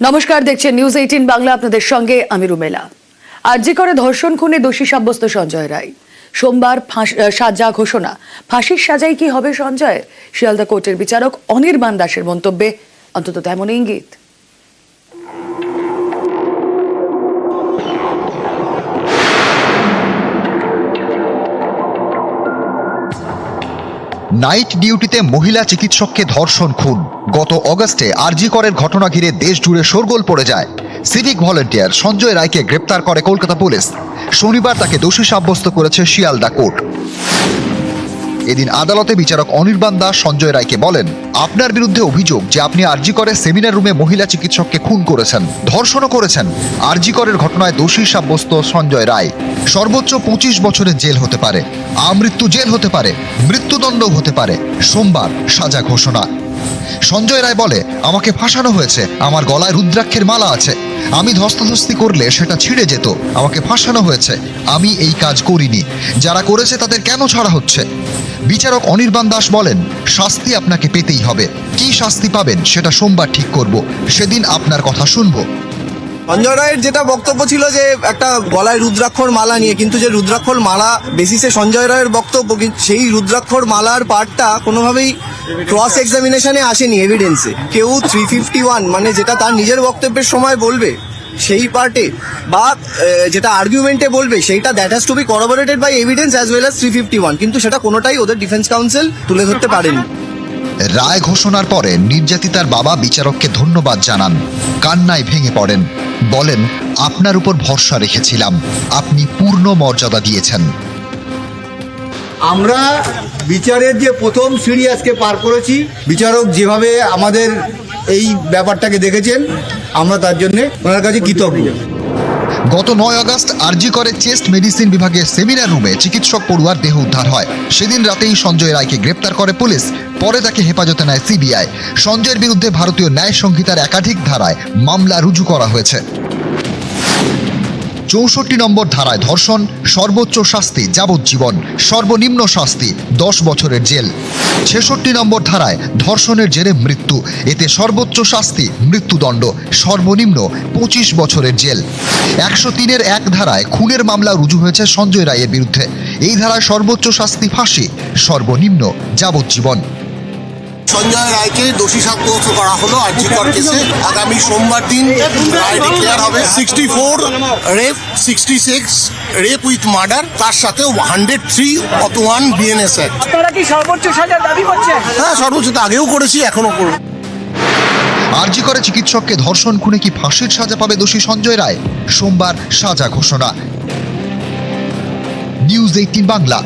নমস্কার, দেখছেন নিউজ 18 বাংলা। আপনাদের সঙ্গে আমি রুমেলা। আরজি করে ধর্ষণ খুনে দোষী সাব্যস্ত সঞ্জয় রায়। সোমবার সাজা ঘোষণা। ফাঁসির সাজাই কি হবে সঞ্জয়ের? শিয়ালদা কোর্টের বিচারক অনির্বাণ দাসের মন্তব্যে অন্তত তেমন ইঙ্গিত। নাইট ডিউটিতে মহিলা চিকিৎসককে ধর্ষণ খুন। গত অগস্টে আরজি করের ঘটনা ঘিরে দেশ জুড়ে শোরগোল পড়ে যায়। সিভিক ভলেন্টিয়ার সঞ্জয় রায়কে গ্রেপ্তার করে কলকাতা পুলিশ। শনিবার তাকে দোষী সাব্যস্ত করেছে শিয়ালদা কোর্ট। এদিন আদালতে বিচারক অনির্বাণ দাস সঞ্জয় রায়কে বলেন, আপনার বিরুদ্ধে অভিযোগ যে আপনি আরজি করে সেমিনার রুমে মহিলা চিকিৎসককে খুন করেছেন, ধর্ষণও করেছেন। আরজি করের ঘটনায় দোষী সাব্যস্ত সঞ্জয় রায়। সর্বোচ্চ 25 বছরের জেল হতে পারে, আমৃত্যু জেল হতে পারে, মৃত্যুদণ্ডও হতে পারে। সোমবার সাজা ঘোষণা। সঞ্জয় রায় বলে, আমাকে ফাঁসানো হয়েছে, আমার গলায় রুদ্রাক্ষের মালা আছে, আমি ধস্তাধস্তি করলে সেটা ছিঁড়ে যেত, আমাকে ফাঁসানো হয়েছে, আমি এই কাজ করিনি, যারা করেছে তাদের কেন ছাড়া হচ্ছে? বিচারক অনির্বাণ দাস বলেন, শাস্তি আপনাকে পেতেই হবে, কি শাস্তি পাবেন সেটা সোমবার ঠিক করব, সেদিন আপনার কথা শুনবো। সঞ্জয় রায়ের যেটা বক্তব্য ছিল যে একটা গলায় রুদ্রাক্ষর মালা নিয়ে, কিন্তু যে রুদ্রাক্ষর মালা বেসিসে সঞ্জয় রায়ের বক্তব্য, সেই রুদ্রাক্ষর মালার পার্টটা কোনোভাবেই ক্রস এক্সামিনেশনে আসেনি এভিডেন্সে। কেউ 351 মানে যেটা তার নিজের বক্তব্যের সময় বলবে সেই পার্টে বা যেটা আর্গুমেন্টে বলবে সেইটা that has to be corroborated by evidence as well as 351, কিন্তু সেটা কোনোটাই ওদের ডিফেন্স কাউন্সিল তুলে ধরতে পারেনি। রায় ঘোষণার পরে নির্যাতিতার বাবা বিচারককে ধন্যবাদ জানান, কান্নায় ভেঙে পড়েন, বলেন, আপনার উপর ভরসা রেখেছিলাম, আপনি পূর্ণ মর্যাদা দিয়েছেন। আমরা বিচারের যে প্রথম সিঁড়ি আজকে পার করেছি, বিচারক যেভাবে আমাদের এই ব্যাপারটাকে দেখেছেন, আমরা তার জন্য ওনার কাছে কৃতজ্ঞ। গত 9 আগস্ট আরজি করে চেস্ট মেডিসিন বিভাগের সেমিনার রুমে চিকিৎসক পড়ুয়ার দেহ উদ্ধার হয়। সেদিন রাতেই সঞ্জয় রায়কে গ্রেপ্তার করে পুলিশ, পরে তাকে হেফাজতে নেয় সিবিআই। সঞ্জয়ের বিরুদ্ধে ভারতীয় ন্যায় সংহিতার একাধিক ধারায় মামলা রুজু করা হয়েছে। 64 নম্বর ধারায় ধর্ষণ, সর্বোচ্চ শাস্তি যাবজ্জীবন, সর্বনিম্ন শাস্তি 10 বছরের জেল। 66 নম্বর ধারায় ধর্ষণের জেরে মৃত্যু, এতে সর্বোচ্চ শাস্তি মৃত্যুদণ্ড, সর্বনিম্ন 25 বছরের জেল। 103-এর 1 ধারায় খুনের মামলা রুজু হয়েছে সঞ্জয় রায়ের বিরুদ্ধে। এই ধারায় সর্বোচ্চ শাস্তি ফাঁসি, সর্বনিম্ন যাবজ্জীবন। সঞ্জয় রায়কে দোষী সাব্যস্ত করা হলো আরজি কর কেসে। আগামী সোমবার দিন রায় ডিক্লেয়ার হবে। 64 রেপ, 66 রেপ উইথ মার্ডার, তার সাথে 103(1) বিএনএস অ্যাক্ট। আপনারা কি সর্বোচ্চ সাজা দাবি করছেন? হ্যাঁ, সর্বোচ্চ তো আগেও করেছি, এখনো করব। আরজি করে চিকিৎসককে ধর্ষণ খুনে কি ফাঁসির সাজা পাবে দোষী সঞ্জয় রায়? সোমবার সাজা ঘোষণা। নিউজ 18 বাংলা।